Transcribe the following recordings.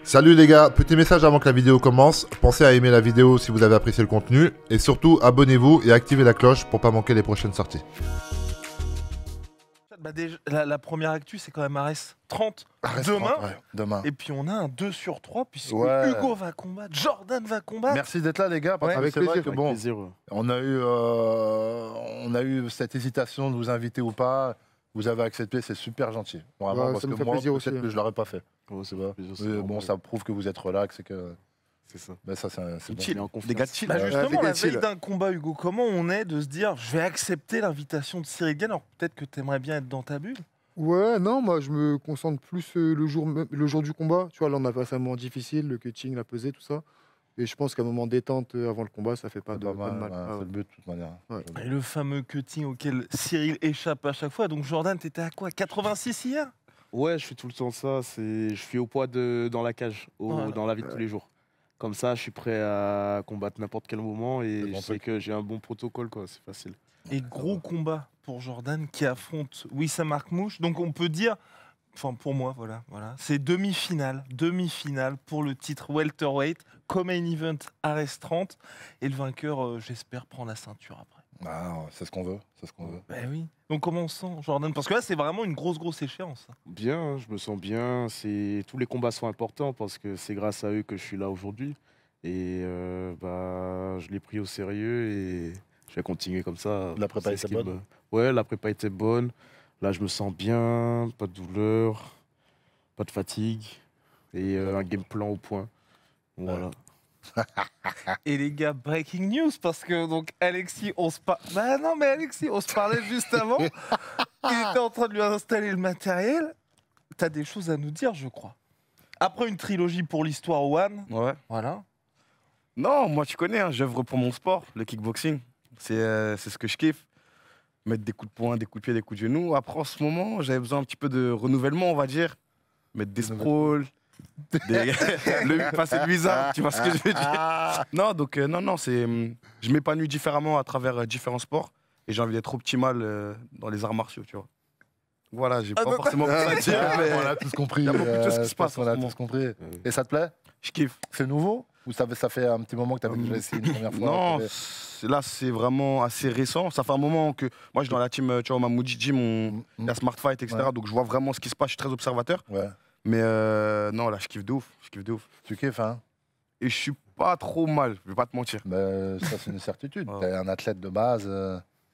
Salut les gars, petit message avant que la vidéo commence, pensez à aimer la vidéo si vous avez apprécié le contenu, et surtout abonnez-vous et activez la cloche pour pas manquer les prochaines sorties. Bah déjà, la première actu, c'est quand même Arès 30 Arès demain. 30, ouais, demain. Et puis on a un 2 sur 3 puisque Ouais. Hugo va combattre, Jordan va combattre. Merci d'être là les gars, parce Ouais. que Avec c'est vrai plaisir. que bon, Plaisir, ouais. on a eu cette hésitation de vous inviter ou pas, vous avez accepté, c'est super gentil. Vraiment, Ouais, parce ça me que fait moi, plaisir peut-être aussi. que je l'aurais pas fait. Ouais, c'est Tu vois. plaisir, c'est Mais bon, normal. ça prouve que vous êtes relax et que... C'est ça. Ben ça, c'est bon. Chill, en confiance. Des gars de chill. Bah Ouais. justement, Ouais, la c'est veille d'un combat, Hugo, comment on est de se dire je vais accepter l'invitation de Cyril Gane? Alors peut-être que tu aimerais bien être dans ta bulle. Ouais, non, moi je me concentre plus le jour du combat. Tu vois, là on a passé un moment difficile, le cutting, la pesée, tout ça. Et je pense qu'un moment détente avant le combat, ça fait pas C'est de, pas pas de mal, mal. ouais, Ah c'est ouais. le but de toute manière. Ouais. Et le fameux cutting auquel Cyril échappe à chaque fois. Donc Jordan, t'étais à quoi? 86 hier? Ouais, je fais tout le temps ça. Je suis au poids dans la cage, Voilà. dans la vie de tous les jours. Comme ça, je suis prêt à combattre n'importe quel moment C'est et bon je sais truc. que j'ai un bon protocole, quoi. C'est facile. Et gros combat pour Jordan qui affronte Wissam Markmouche. Donc on peut dire, enfin pour moi, voilà, c'est demi-finale pour le titre welterweight, co-main event Arès 30. Et le vainqueur, j'espère, prend la ceinture après. Ah, c'est ce qu'on veut, c'est ce qu'on veut. Ben oui. Donc comment on se sent, Jordan? Parce que là, c'est vraiment une grosse échéance. Bien, hein, je me sens bien. Tous les combats sont importants parce que c'est grâce à eux que je suis là aujourd'hui. Et je l'ai pris au sérieux et je vais continuer comme ça. La prépa C'est était ce qui bonne? Ouais, la prépa était bonne. Là, je me sens bien, pas de douleur, pas de fatigue et un game plan au point. Voilà. Et les gars, breaking news, parce que donc Alexis, on se parlait. Bah non, mais Alexis, on se parlait juste avant. Il était en train de lui installer le matériel. T'as des choses à nous dire, je crois. Après une trilogie pour l'histoire One, Ouais. voilà. Non, moi tu connais, hein, j'œuvre pour mon sport, le kickboxing. C'est ce que je kiffe. Mettre des coups de poing, des coups de pied, des coups de genoux. Après, en ce moment, j'avais besoin un petit peu de renouvellement, on va dire. Mettre des sprawls, passer de Luisa, tu vois ce que je veux dire. Non, donc non, je m'épanouis différemment à travers différents sports. Et j'ai envie d'être optimal dans les arts martiaux, tu vois. Voilà, j'ai pas forcément plus à dire, mais On a tous compris. il y a beaucoup de choses qui se je pense passent en qu'on a ce moment. tous compris. Et ça te plaît? je kiffe. C'est nouveau? Ou ça fait un petit moment que tu avais déjà essayé une première fois? Non, t'avais- là c'est vraiment assez récent. Ça fait un moment que moi je suis dans la team tu vois, Mamoudji Gym, il y a Smart Fight, etc. Ouais. Donc je vois vraiment ce qui se passe, je suis très observateur. Ouais. Mais non, là je kiffe de ouf. Je kiffe de ouf. Tu kiffes, hein? Et je suis pas trop mal, je vais pas te mentir. Ça, c'est une certitude. Ouais. Tu es un athlète de base.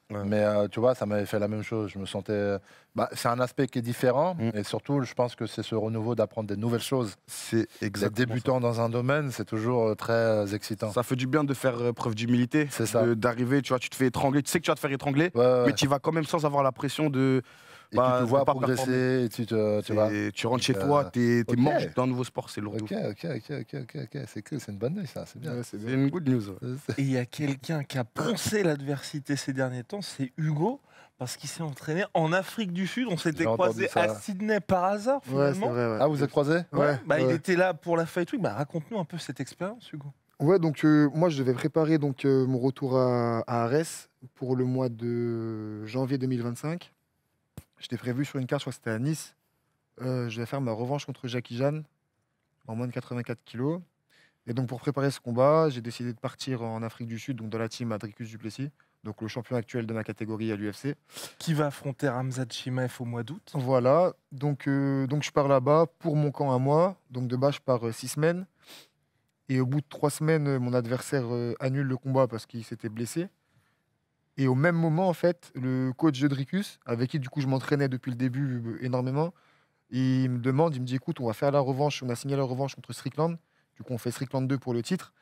Ouais. Mais tu vois, ça m'avait fait la même chose. Je me sentais. C'est un aspect qui est différent. Mm. Et surtout, je pense que c'est ce renouveau d'apprendre des nouvelles choses. C'est D'être exactement débutant dans un domaine, c'est toujours très excitant. ça. Ça fait du bien de faire preuve d'humilité. C'est ça. D'arriver, tu vois, tu te fais étrangler, tu sais que tu vas te faire étrangler, Ouais, ouais. mais tu vas quand même sans avoir la pression de. Et tu te vois pas progresser. Et tu vois. Et tu rentres chez Donc, toi, t'es ok. mort d'un nouveau sport, c'est lourd. de Ok, ouf. ok. C'est cool, c'est une bonne nuit, ça. C'est bien. Ouais, c'est C'est bien. une good news. ouais. Et il y a quelqu'un qui a poncé l'adversité ces derniers temps, c'est Hugo, parce qu'il s'est entraîné en Afrique du Sud. On s'était J'ai entendu croisés ça. à Sydney par hasard, Ouais, c'est finalement. vrai. Ouais. Ah, vous êtes croisés? Ouais, bah, il ouais. était là pour la Fight Week. Bah, raconte-nous un peu cette expérience, Hugo. Ouais, donc moi je devais préparer mon retour à Arès pour le mois de janvier 2025. J'étais prévu sur une carte, je crois que c'était à Nice. Je vais faire ma revanche contre Jackie Jeanne en moins de 84 kilos. Et donc pour préparer ce combat, j'ai décidé de partir en Afrique du Sud, donc dans la team Adricus Duplessis, donc le champion actuel de ma catégorie à l'UFC. Qui va affronter Ramzat Chimaev au mois d'août. Voilà, donc je pars là-bas pour mon camp à moi. Donc de base, je pars 6 semaines. Et au bout de 3 semaines, mon adversaire annule le combat parce qu'il s'était blessé. Et au même moment, en fait, le coach Jodricus, avec qui du coup je m'entraînais depuis le début énormément, il me demande, il me dit écoute, on va faire la revanche, on a signé la revanche contre Strickland. Du coup, on fait Strickland 2 pour le titre.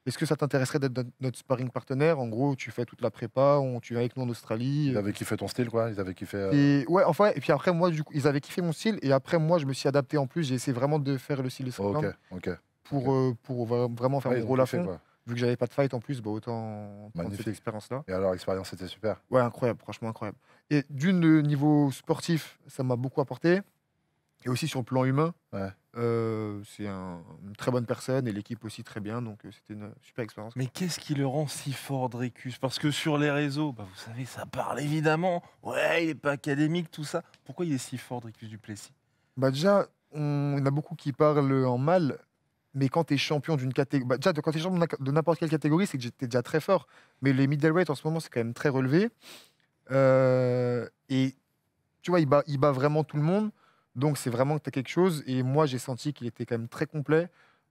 Est-ce que ça t'intéresserait d'être notre sparring partenaire? En gros, tu fais toute la prépa, tu viens avec nous en Australie. Ils avaient kiffé ton style, quoi. Ils avaient kiffé. Et ouais, enfin, et puis après, moi, du coup, ils avaient kiffé mon style. Et après, moi, je me suis adapté en plus. J'ai essayé vraiment de faire le style de Strickland Ok. pour vraiment faire Ouais, mon ils ont rôle à kiffé, fond. quoi. Vu que j'avais pas de fight en plus, bah, autant prendre Magnifique. cette expérience-là. Et alors, l'expérience était super. Ouais, incroyable, franchement incroyable. Et le niveau sportif, ça m'a beaucoup apporté. Et aussi sur le plan humain, Ouais. c'est une très bonne personne et l'équipe aussi très bien. Donc c'était une super expérience. Mais qu'est-ce qui le rend si fort, Dricus? Parce que sur les réseaux, bah, vous savez, ça parle évidemment. Ouais, il est pas académique, tout ça. Pourquoi il est si fort, Dricus Duplessis? Bah déjà, il y en a beaucoup qui parlent en mal, Mais quand tu es champion d'une catégorie. Déjà, quand tu es champion de n'importe quelle catégorie, c'est que tu es déjà très fort. Mais les middleweight en ce moment, c'est quand même très relevé. Et tu vois, il bat vraiment tout le monde. Donc, c'est vraiment que tu as quelque chose. Et moi, j'ai senti qu'il était quand même très complet.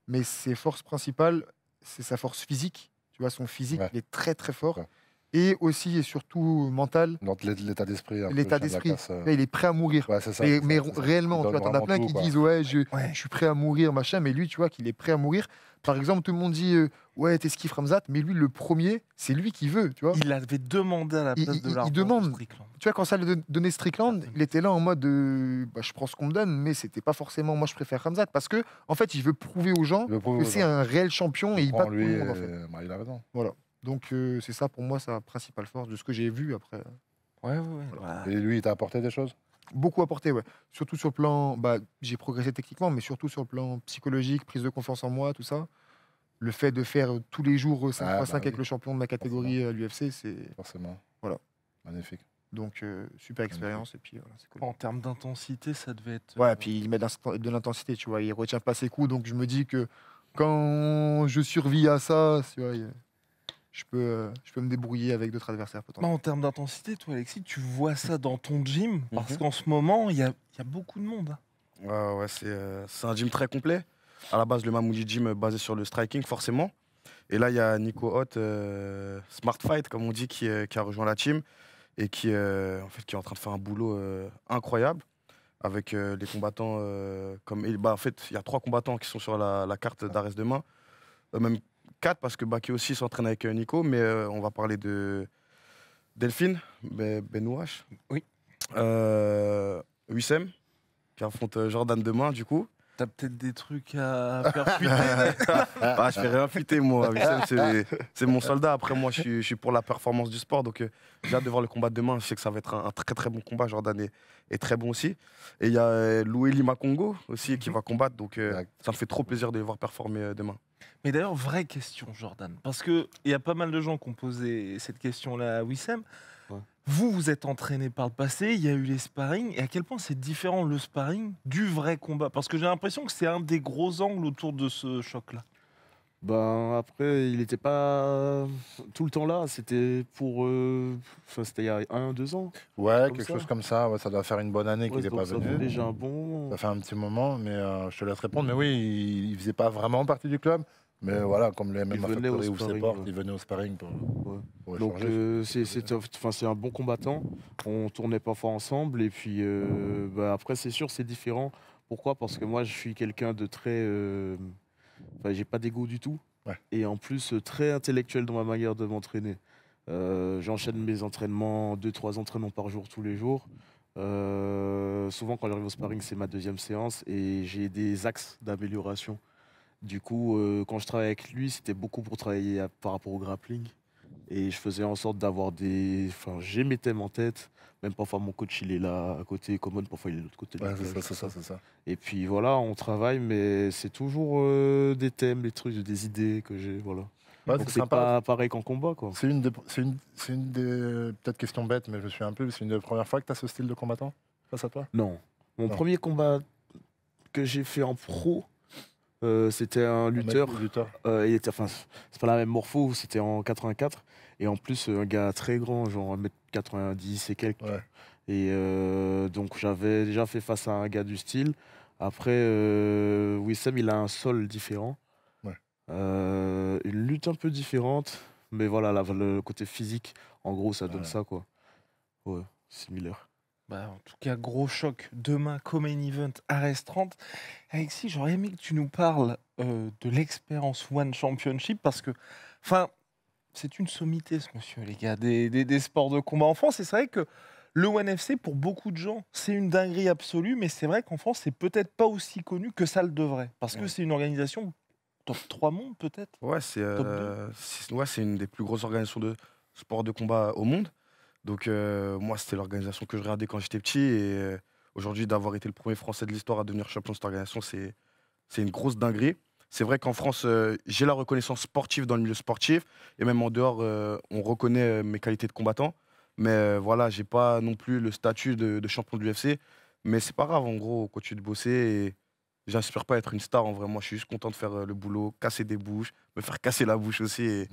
Mais ses forces principales, c'est sa force physique. Tu vois, son physique, Ouais. il est très, très fort. Ouais. Et aussi et surtout mental. Donc l'état d'esprit. un peu, L'état chien de la d'esprit. casse, Là, il est prêt à mourir. Ouais, c'est ça. Mais, c'est ça, mais c'est ça. réellement, Il tu vois, donne t'en as vraiment plein tout, qui quoi. disent ouais, je Ouais. suis prêt à mourir, machin. Mais lui, tu vois qu'il est prêt à mourir. Par exemple, tout le monde dit ouais, t'es Skiff Ramzat, mais lui, le premier, c'est lui qui veut, tu vois. Il avait demandé à la Il- place il- de il l'argent demande. de Strickland. Tu vois, quand ça lui donnait Strickland, il était là en mode bah, je prends ce qu'on me donne, mais c'était pas forcément moi, je préfère Ramzat. Parce que, en fait, il veut prouver aux gens Il veut prouver que aux c'est gens. un réel champion et il bat Prends tout lui, le monde, en fait. bah, il a raison. Donc, c'est ça pour moi sa principale force de ce que j'ai vu après. Ouais. Voilà. Et lui, il t'a apporté des choses? Beaucoup apporté, ouais. Surtout sur le plan, bah, j'ai progressé techniquement, mais surtout sur le plan psychologique, prise de confiance en moi, tout ça. Le fait de faire tous les jours 5x5 avec oui. le champion de ma catégorie à l'UFC, c'est Forcément. Voilà. Magnifique. donc super expérience et puis voilà, c'est cool. En termes d'intensité, ça devait être. Ouais, puis il met de l'intensité, tu vois, il retient pas ses coups, donc je me dis que quand je survis à ça, tu vois, je peux me débrouiller avec d'autres adversaires potentiels. En termes d'intensité, toi, Alexis, tu vois ça dans ton gym parce Mhm. qu'en ce moment, il y a beaucoup de monde. hein. Ouais, c'est un gym très complet. À la base, le Mamoudi Gym basé sur le striking, forcément. Et là, il y a Nico Hott, Smart Fight, comme on dit, qui a rejoint la team et qui est en train de faire un boulot incroyable avec les combattants en fait, il y a 3 combattants qui sont sur la carte d'Arès demain. Même 4 parce que Baki aussi s'entraîne avec Nico, mais on va parler de Delphine Benouache. Oui. Wissem, qui affronte Jordan demain, du coup. T'as peut-être des trucs à faire fuiter. Ah, je fais rien fuiter, moi. Wissem, c'est mon soldat. Après, moi, je suis pour la performance du sport. Donc, j'ai hâte de voir le combat de demain. Je sais que ça va être un très, très bon combat. Jordan est très bon aussi. Et il y a Loueli Makongo aussi qui va combattre. Donc, ça me fait trop plaisir de les voir performer demain. Mais d'ailleurs, vraie question, Jordan. Parce qu'il y a pas mal de gens qui ont posé cette question-là à Wissem. Ouais. Vous êtes entraîné par le passé, il y a eu les sparring. Et à quel point c'est différent le sparring du vrai combat? Parce que j'ai l'impression que c'est un des gros angles autour de ce choc-là. Ben après, il n'était pas tout le temps là. C'était pour, c'était il y a 1-2 ans. Ouais, Comme quelque ça. chose comme ça. Ouais, ça doit faire une bonne année qu'il Ouais, n'est donc pas ça fait venu. déjà un bon moment. Ça fait un petit moment, mais je te laisse répondre. Mais oui, il faisait pas vraiment partie du club. Mais voilà, comme le MMA venait au Factory ou ses sparring, portes, ouais. il venait au sparring pour Donc échanger. c'est un bon combattant. On tournait parfois ensemble et puis bah, après c'est sûr c'est différent. Pourquoi? Parce que moi je suis quelqu'un de très, j'ai pas d'ego du tout. Ouais. Et en plus très intellectuel dans ma manière de m'entraîner. J'enchaîne mes entraînements, 2-3 entraînements par jour tous les jours. Souvent quand j'arrive au sparring c'est ma 2e séance et j'ai des axes d'amélioration. Du coup, quand je travaillais avec lui, c'était beaucoup pour travailler par rapport au grappling. Et je faisais en sorte d'avoir des. Enfin, j'ai mes thèmes en tête. Même parfois, mon coach, il est là à côté. Common, parfois, il est de l'autre côté. de la Ouais, cage, tout ça. c'est ça. Et puis voilà, on travaille, mais c'est toujours des thèmes, des trucs, des idées que j'ai. Voilà. Ouais, Donc, c'est c'est sympa. pas pareil qu'en combat, quoi. C'est une des peut-être question bête, mais je me souviens un peu. C'est une des premières fois que tu as ce style de combattant face à toi? Non. Mon Non. premier combat que j'ai fait en pro, c'était un lutteur. Il était, enfin, c'est pas la même morpho, c'était en 84. Et en plus, un gars très grand, genre 1m90 et quelques. Ouais. Et donc, j'avais déjà fait face à un gars du style. Après, Wissem, il a un sol différent. Ouais. Une lutte un peu différente. Mais voilà, le côté physique, en gros, ça donne Ouais. ça, quoi. Ouais, similaire. Bah, en tout cas, gros choc demain, Main Event, Arès 30. Alexis, j'aurais aimé que tu nous parles de l'expérience One Championship parce que, enfin, c'est une sommité, ce monsieur, les gars, des sports de combat en France. Et c'est vrai que le One FC, pour beaucoup de gens, c'est une dinguerie absolue, mais c'est vrai qu'en France, c'est peut-être pas aussi connu que ça le devrait. Parce que Ouais. c'est une organisation top 3 mondes, peut-être. Ouais, c'est une des plus grosses organisations de sport de combat au monde. Donc, moi, c'était l'organisation que je regardais quand j'étais petit. Et aujourd'hui, d'avoir été le premier Français de l'histoire à devenir champion de cette organisation, c'est une grosse dinguerie. C'est vrai qu'en France, j'ai la reconnaissance sportive dans le milieu sportif. Et même en dehors, on reconnaît mes qualités de combattant. Mais voilà, j'ai pas non plus le statut de champion de l'UFC. Mais c'est pas grave, en gros, on continue de bosser. Et j'aspire pas à être une star en vrai. Moi, je suis juste content de faire le boulot, casser des bouches, me faire casser la bouche aussi. Et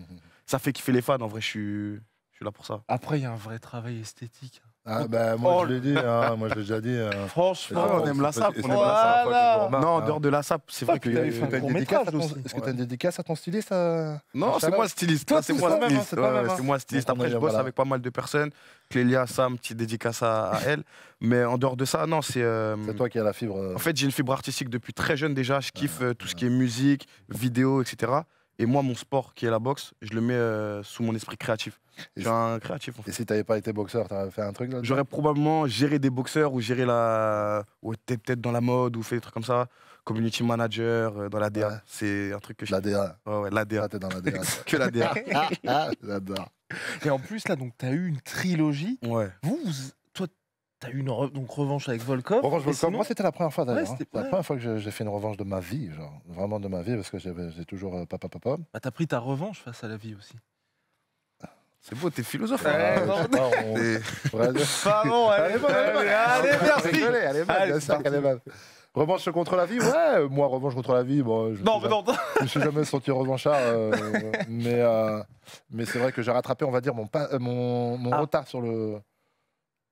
ça fait kiffer les fans. En vrai, je suis là pour ça. Après, il y a un vrai travail esthétique. Ah, bah, moi, Oh, je l'ai dit, hein, moi, je l'ai déjà dit. Franchement, on aime la sape, on aime la sape. Voilà. Non, en dehors de la sape, c'est vrai que. puis t'avais fait un T'as une court-métrage dédicace à ton- aussi. Est-ce que t'as une dédicace à ton styliste Non, c'est moi le styliste. Toi, Là, c'est c'est moi pas le même, styliste. c'est pas même, C'est moi le styliste. Donc, on Après, est- je bosse voilà. avec pas mal de personnes. Clélia, Sam, petite dédicace à elle. Mais en dehors de ça, non, c'est. C'est toi qui as la fibre. En fait, j'ai une fibre artistique depuis très jeune déjà. Je kiffe tout ce qui est musique, vidéo, etc. Et moi, mon sport, qui est la boxe, je le mets sous mon esprit créatif. Je suis un créatif, en fait. Et si t'avais pas été boxeur, t'aurais fait un truc là J'aurais probablement géré des boxeurs ou géré la. Ou peut-être dans la mode ou fait des trucs comme ça. Community manager, dans la DA. Ouais. C'est un truc que je. La DA. Ouais, ouais, la DA. Ah, t'es dans la DA. Que la DA. J'adore. Et en plus, là, donc, t'as eu une trilogie. Ouais. Toi, t'as eu une donc, revanche avec Volkov. Revanche Et Volkov, sinon- moi c'était la première fois d'ailleurs. Ouais, hein. c'était- C'est la ouais. première fois que j'ai fait une revanche de ma vie, genre vraiment de ma vie, parce que j'ai toujours papa. Bah, t'as pris ta revanche face à la vie aussi. C'est beau, t'es philosophe. Ouais, hein. non, je sais pas, on- Et- Pardon, Pardon, allez, bonne. merci. Rigolez, elle est bonne, Allez, bien c'est sûr qu'elle est bonne. Revanche contre la vie, ouais, moi revanche contre la vie, bon, je me Non, suis mais non, je me suis jamais senti revanchard, mais c'est vrai que j'ai rattrapé, on va dire, mon Ah. retard sur le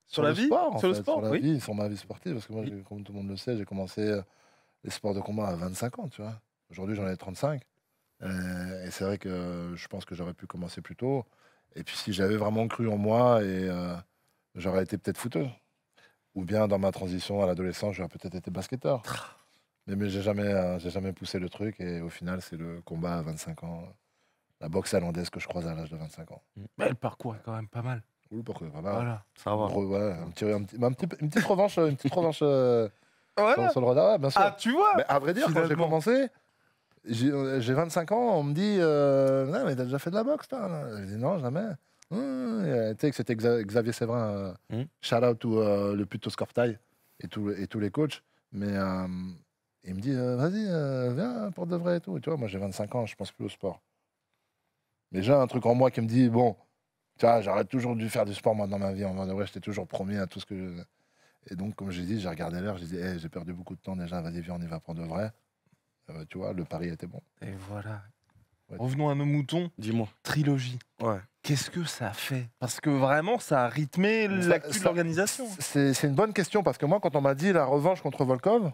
Sur la vie sport, en Sur le fait, sport, sur la oui. vie, sur ma vie sportive, parce que moi, comme tout le monde le sait, j'ai commencé les sports de combat à 25 ans, tu vois. Aujourd'hui, j'en ai 35. Et c'est vrai que je pense que j'aurais pu commencer plus tôt. Et puis, si j'avais vraiment cru en moi, j'aurais été peut-être footeur. Ou bien, dans ma transition à l'adolescence, j'aurais peut-être été basketteur. Mais j'ai jamais poussé le truc. Et au final, c'est le combat à 25 ans. La boxe irlandaise que je croise à l'âge de 25 ans. Mais le parcours est quand même pas mal. Ouh, pourquoi, voilà. Voilà. Ça va. Ouais, une petite revanche, une petite revanche Voilà. sur le radar, ouais, bien sûr. Ah, tu vois Mais à vrai dire, quand j'ai Finalement. commencé, j'ai 25 ans, on me dit non, mais t'as déjà fait de la boxe, toi? Je dis non, jamais. Tu sais que c'était Xavier Séverin, shout out to le puto Scortail et tous les coachs. Mais il me dit vas-y, viens pour de vrai et tout. Et tu vois, moi j'ai 25 ans, je pense plus au sport. Mais j'ai un truc en moi qui me dit bon, tu vois, j'aurais toujours dû faire du sport moi dans ma vie. En vrai, j'étais toujours premier à tout ce que je... Et donc, comme j'ai dit, j'ai regardé l'heure, j'ai dit hey, j'ai perdu beaucoup de temps déjà, vas-y, viens, on y va pour de vrai. Tu vois, le pari était bon. Et voilà. Ouais. Revenons à nos moutons. Dis-moi. Trilogie. Ouais. Qu'est-ce que ça a fait? Parce que vraiment, ça a rythmé l'actu de ça- l'organisation. C'est une bonne question parce que moi, quand on m'a dit la revanche contre Volkov,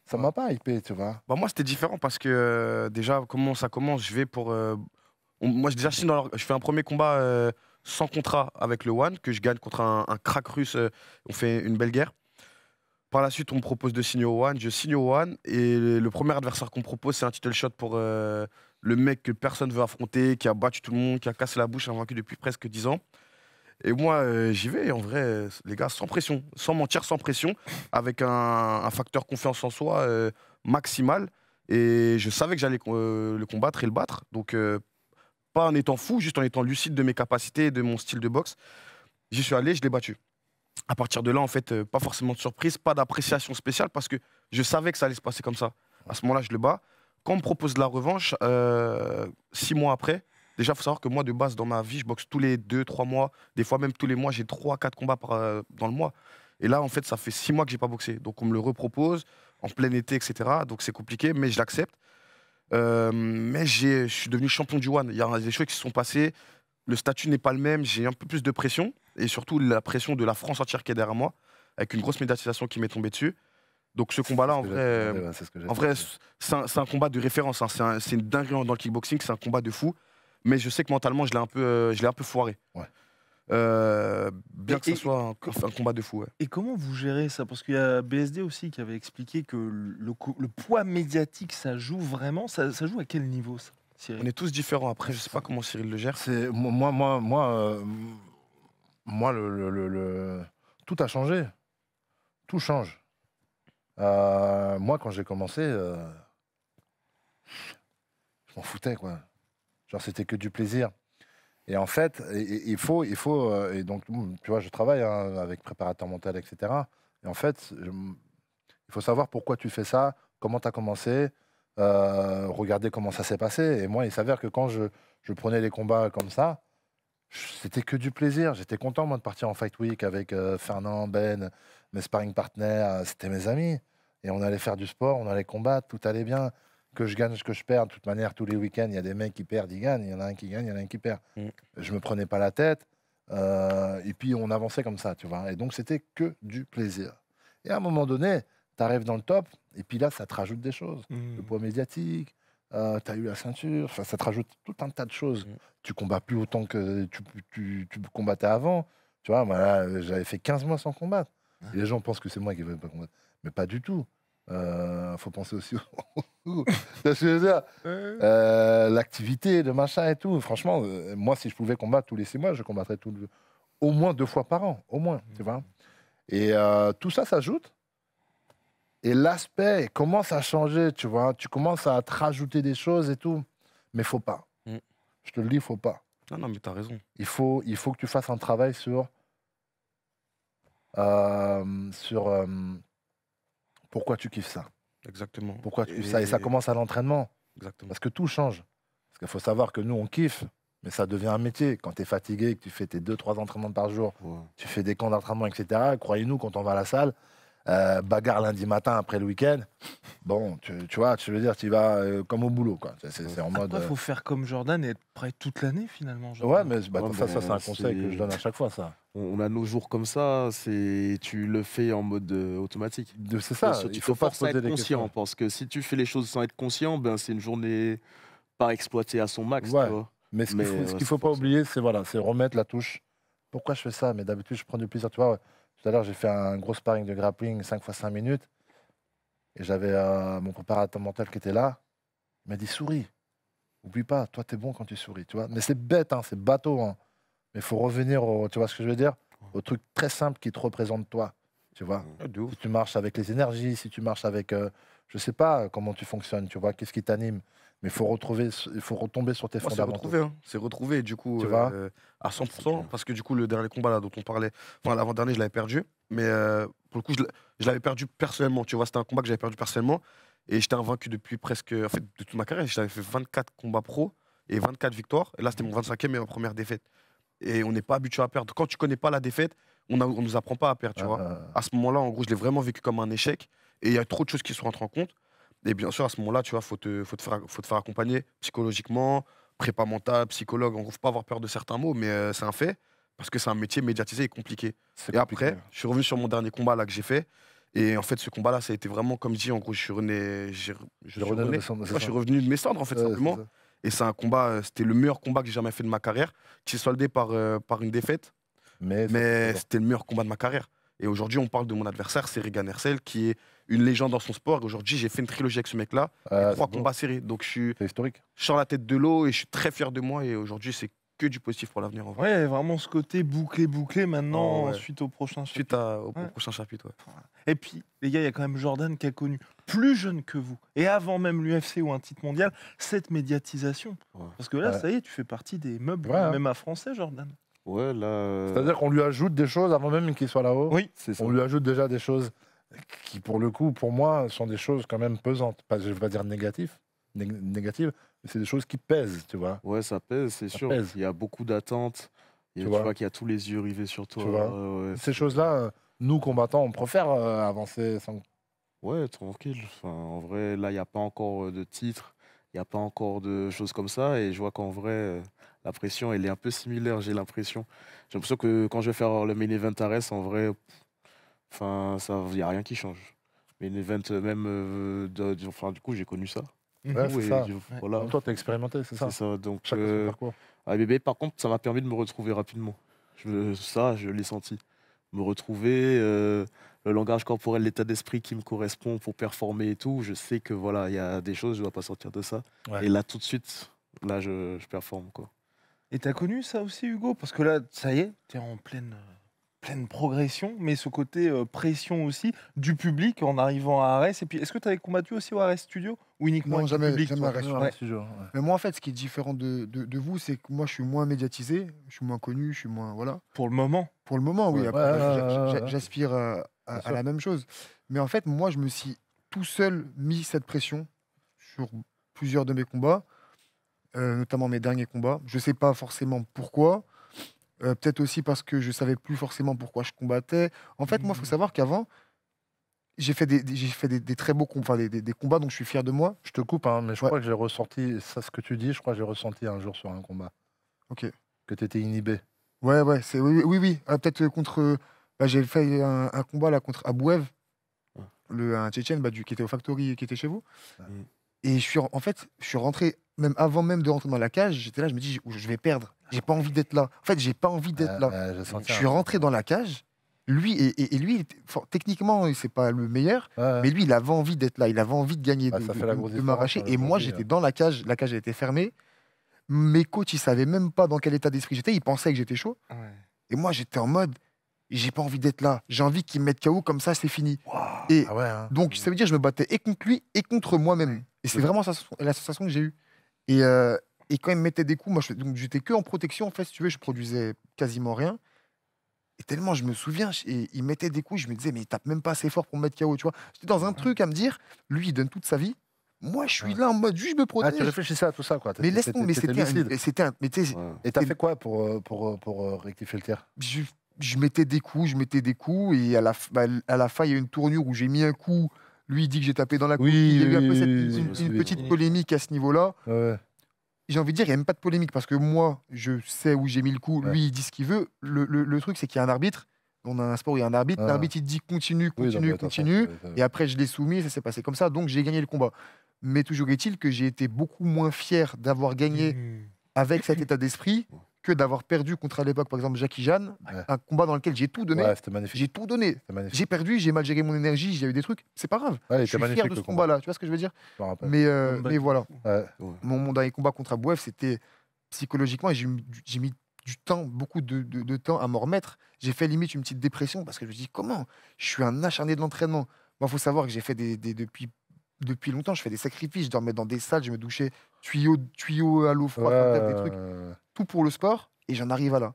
ça m'a pas hypé, tu vois. Bah moi, c'était différent parce que déjà, comment ça commence? Je vais pour. Moi, déjà, je fais un premier combat sans contrat avec le One, que je gagne contre un crack russe. On fait une belle guerre. Par la suite, on me propose de signer au One. Je signe au One. Et le premier adversaire qu'on me propose, c'est un title shot pour le mec que personne veut affronter, qui a battu tout le monde, qui a cassé la bouche, invaincu depuis presque 10 ans. Et moi, j'y vais, en vrai, les gars, sans pression, sans mentir, sans pression, avec un facteur confiance en soi maximal. Et je savais que j'allais le combattre et le battre. Donc, pas en étant fou, juste en étant lucide de mes capacités et de mon style de boxe. J'y suis allé, je l'ai battu. À partir de là, en fait, pas forcément de surprise, pas d'appréciation spéciale, parce que je savais que ça allait se passer comme ça. À ce moment-là, je le bats. Quand on me propose de la revanche, 6 mois après, déjà, il faut savoir que moi, de base, dans ma vie, je boxe tous les 2-3 mois. Des fois, même tous les mois, j'ai 3-4 combats dans le mois. Et là, en fait, ça fait 6 mois que j'ai pas boxé. Donc, on me le repropose en plein été, etc. Donc, c'est compliqué, mais je l'accepte. Mais je suis devenu champion du One. Il y a des choses qui se sont passées. Le statut n'est pas le même. J'ai un peu plus de pression. Et surtout, la pression de la France entière qui est derrière moi, avec une grosse médiatisation qui m'est tombée dessus. Donc, ce combat-là, en vrai, c'est un combat de référence. Hein. C'est une dinguerie dans le kickboxing. C'est un combat de fou. Mais je sais que mentalement, je l'ai un peu foiré. Ouais. Bien que ce soit un combat de fou. Ouais. Et comment vous gérez ça? Parce qu'il y a BSD aussi qui avait expliqué que le poids médiatique, ça joue vraiment. Ça joue à quel niveau, ça, Cyril? On est tous différents. Après, je sais pas comment Cyril le gère. C'est moi, tout a changé. Tout change. Moi, quand j'ai commencé, je m'en foutais, quoi. Genre, c'était que du plaisir. Et en fait, il faut, et donc, tu vois, je travaille avec préparateur mental, etc. Et en fait, il faut savoir pourquoi tu fais ça, comment tu as commencé, regarder comment ça s'est passé. Et moi, il s'avère que quand je prenais les combats comme ça, c'était que du plaisir. J'étais content, moi, de partir en Fight Week avec Fernand, Ben, mes sparring partners, c'était mes amis. et on allait faire du sport, on allait combattre, tout allait bien. Que je gagne, que je perds, de toute manière, tous les week-ends, il y a des mecs qui perdent, ils gagnent, il y en a un qui gagne, il y en a un qui perd. Je me prenais pas la tête, et puis on avançait comme ça, tu vois. Et donc c'était que du plaisir. Et à un moment donné, tu arrives dans le top, et puis là, ça te rajoute des choses. Le poids médiatique, tu as eu la ceinture, ça te rajoute tout un tas de choses. Tu combats plus autant que tu combattais avant. Tu vois, moi, là, j'avais fait 15 mois sans combattre. Et les gens pensent que c'est moi qui ne veux pas combattre. Mais pas du tout. Faut penser aussi au... Tu vois ce que je veux dire l'activité, le machin et tout. Franchement, moi, si je pouvais combattre tous les 6 mois, je combattrais au moins 2 fois par an. Au moins, tu vois. Et tout ça s'ajoute. Et l'aspect commence à changer, tu vois. Tu commences à te rajouter des choses et tout. Mais faut pas. Je te le dis, faut pas. Non, mais t'as raison. Il faut que tu fasses un travail sur pourquoi tu kiffes ça. Exactement. Pourquoi tu kiffes ça. Et ça commence à l'entraînement. Exactement. Parce que tout change. Parce qu'il faut savoir que nous, on kiffe, mais ça devient un métier. Quand tu es fatigué, que tu fais tes 2-3 entraînements par jour, tu fais des camps d'entraînement, etc. Croyez-nous, quand on va à la salle, bagarre lundi matin après le week-end, bon, tu vois, tu veux dire, tu vas comme au boulot. C'est en mode. Il faut faire comme Jordan et être prêt toute l'année, finalement. Ouais, Jordan. mais ça, c'est un conseil que je donne à chaque fois, ça. On a nos jours comme ça, tu le fais en mode automatique. C'est ça, Il faut pas se poser des conscient, questions. parce que si tu fais les choses sans être conscient, ben c'est une journée pas exploitée à son max. Ouais. Tu vois. Mais ce qu'il faut pas oublier, c'est remettre la touche. Pourquoi je fais ça? Mais d'habitude, je prends du plaisir. Tu vois, tout à l'heure, j'ai fait un gros sparring de grappling 5 x 5 minutes. Et j'avais mon préparateur mental qui était là. Il m'a dit, souris. Oublie pas, toi, t'es bon quand tu souris. Tu vois, mais c'est bête, hein, c'est bateau. Hein. Mais il faut revenir tu vois ce que je veux dire? Au truc très simple qui te représente toi. Tu vois, si tu marches avec les énergies, si tu marches avec, je sais pas comment tu fonctionnes, tu vois, qu'est-ce qui t'anime. Mais il faut retomber sur tes fondamentaux. C'est retrouvé, du coup, Tu vois à 100%, parce que du coup, le dernier combat là, dont on parlait, enfin l'avant-dernier, je l'avais perdu, mais pour le coup, je l'avais perdu personnellement, tu vois, c'était un combat que j'avais perdu personnellement, et j'étais invaincu depuis presque, en fait, de toute ma carrière, j'avais fait 24 combats pro et 24 victoires, et là, c'était mon 25e et ma première défaite. Et on n'est pas habitué à perdre. Quand tu connais pas la défaite, on nous apprend pas à perdre, tu vois. À ce moment-là, en gros, je l'ai vraiment vécu comme un échec, et il y a trop de choses qui se rentrent en compte. Et bien sûr, à ce moment-là, tu vois, faut te faire accompagner psychologiquement, prépa mentale, psychologue. En gros, faut pas avoir peur de certains mots, mais c'est un fait, parce que c'est un métier médiatisé et compliqué. Et après, je suis revenu sur mon dernier combat là que j'ai fait. Et en fait, ce combat-là, ça a été vraiment, comme je dis, en gros, je suis revenu de mes cendres, en fait, simplement. Et c'est un combat, c'était le meilleur combat que j'ai jamais fait de ma carrière, qui s'est soldé par une défaite. Mais c'était le meilleur combat de ma carrière. Et aujourd'hui, on parle de mon adversaire, c'est Regan Hersel, qui est une légende dans son sport. Aujourd'hui, j'ai fait une trilogie avec ce mec-là, 3 combats serrés. Donc je suis historique. Je sors la tête de l'eau et je suis très fier de moi. Et aujourd'hui, c'est que du positif pour l'avenir. Ouais, vraiment ce côté bouclé maintenant, suite au prochain chapitre. Au prochain chapitre, ouais. Et puis, les gars, il y a quand même Jordan qui a connu, plus jeune que vous, et avant même l'UFC ou un titre mondial, cette médiatisation. Parce que là, ça y est, tu fais partie des meubles, même à français, Jordan. Ouais, là. C'est-à-dire qu'on lui ajoute des choses avant même qu'il soit là-haut. Oui, c'est ça. On lui ajoute déjà des choses qui, pour le coup, pour moi, sont des choses quand même pesantes. Pas, je ne vais pas dire négatives, mais c'est des choses qui pèsent, tu vois. Ouais, ça pèse, c'est sûr. Pèse. Il y a beaucoup d'attentes. Tu vois qu'il y a tous les yeux rivés sur toi. Tu vois ces choses-là, nous, combattants, on préfère avancer sans... Ouais, tranquille. Enfin, en vrai, là, il n'y a pas encore de titre. Il n'y a pas encore de choses comme ça. Et je vois qu'en vrai, la pression, elle est un peu similaire, j'ai l'impression. J'ai l'impression que quand je vais faire le main event Ares, en vrai, il n'y a rien qui change. Main event, même, du coup, j'ai connu ça. Ouais, c'est ça. Voilà. Toi, tu as expérimenté, c'est ça. C'est ça. Donc, chacun son parcours. ABB, par contre, ça m'a permis de me retrouver rapidement. Je l'ai senti. Me retrouver, le langage corporel, l'état d'esprit qui me correspond pour performer et tout. Je sais que voilà, il y a des choses, je ne dois pas sortir de ça. Ouais. Et là, tout de suite, là, je performe, quoi. Et tu as connu ça aussi, Hugo? Parce que là, ça y est, tu es en pleine progression, mais ce côté pression aussi du public en arrivant à Ares. Et puis, est-ce que tu avais combattu aussi au Ares Studio ou uniquement non, jamais, public, jamais Ares Studio. Ouais. Mais moi, en fait, ce qui est différent de vous, c'est que moi, je suis moins médiatisé, je suis moins connu, je suis moins... Voilà. Pour le moment? Pour le moment, oui. J'aspire à la même chose. Mais en fait, moi, je me suis tout seul mis cette pression sur plusieurs de mes combats, notamment mes derniers combats. Je ne sais pas forcément pourquoi. Peut-être aussi parce que je ne savais plus forcément pourquoi je combattais. En fait, moi, il faut savoir qu'avant, j'ai fait des très beaux combats, des combats dont je suis fier de moi. Je te coupe, hein, mais je Ouais. crois que j'ai ressenti, ça ce que tu dis, je crois que j'ai ressenti un jour sur un combat. Ok. Que tu étais inhibé. Ouais, oui, oui. Peut-être contre. J'ai fait un combat là contre Abouev, un Tchétchène qui était au Factory, qui était chez vous. Ouais. Et en fait, je suis rentré, même avant même de rentrer dans la cage, j'étais là, je me dis, je vais perdre. J'ai pas envie d'être là. En fait, j'ai pas envie d'être là. J'ai senti Je suis rentré dans la cage. Lui, et lui, techniquement, c'est pas le meilleur, mais lui, il avait envie d'être là. Il avait envie de gagner, ça fait la grosse de différence, m'arracher. hein, Et moi, aujourd'hui, j'étais dans la cage. La cage a été fermée. Mes coachs, ils savaient même pas dans quel état d'esprit j'étais. Ils pensaient que j'étais chaud. Ouais. Et moi, j'étais en mode, j'ai pas envie d'être là. J'ai envie qu'ils me mettent KO, comme ça, c'est fini. Waouh. Et Ah ouais, hein. donc, ça veut dire que je me battais et contre lui et contre moi-même. Et c'est vraiment la sensation que j'ai eue. Et quand il me mettait des coups, moi, j'étais que en protection, en fait, si tu veux, je produisais quasiment rien. Et tellement, je me souviens, et il mettait des coups, je me disais, mais il tape même pas assez fort pour me mettre KO, tu vois. J'étais dans un truc à me dire, lui, il donne toute sa vie. Moi, je suis là en mode, juste, je me Ah, protège. tu réfléchissais à tout ça, quoi. Mais laisse tomber, T'étais lucide. mais tu sais, Et t'as fait quoi pour rectifier le tir? je mettais des coups, et à la fin, il y a eu une tournure où j'ai mis un coup. Lui, il dit que j'ai tapé dans la coupe. Il y a eu un peu une petite polémique à ce niveau-là. Ouais. J'ai envie de dire, il n'y a même pas de polémique parce que moi, je sais où j'ai mis le coup. Ouais. Lui, il dit ce qu'il veut. Le truc, c'est qu'il y a un arbitre. On a un sport où il y a un arbitre. Ah. L'arbitre, il dit continue, Oui, continue, donc, continue. attends, Et après, je l'ai soumis. Ça s'est passé comme ça. Donc, j'ai gagné le combat. Mais toujours est-il que j'ai été beaucoup moins fier d'avoir gagné avec cet état d'esprit que d'avoir perdu contre, à l'époque, par exemple, Jackie Jeanne. Ouais. Un combat dans lequel j'ai tout donné. Ouais, c'était magnifique. J'ai tout donné. C'était magnifique. J'ai perdu, j'ai mal géré mon énergie, j'ai eu des trucs. C'est pas grave. Ouais, il Je était suis fier magnifique, de ce le combat. combat-là. Tu vois ce que je veux dire? Je me rappelle. Mais voilà. Ouais. Mon dernier combat contre Abouev, c'était psychologiquement, et j'ai mis du temps, beaucoup de temps à m'en remettre. J'ai fait limite une petite dépression parce que je me dis comment? Je suis un acharné de l'entraînement. Moi, il faut savoir que j'ai fait depuis longtemps, je fais des sacrifices. Je dormais dans des salles, je me douchais tuyau à l'eau froide, enfin, bref, des trucs. Tout pour le sport, et j'en arrive à là.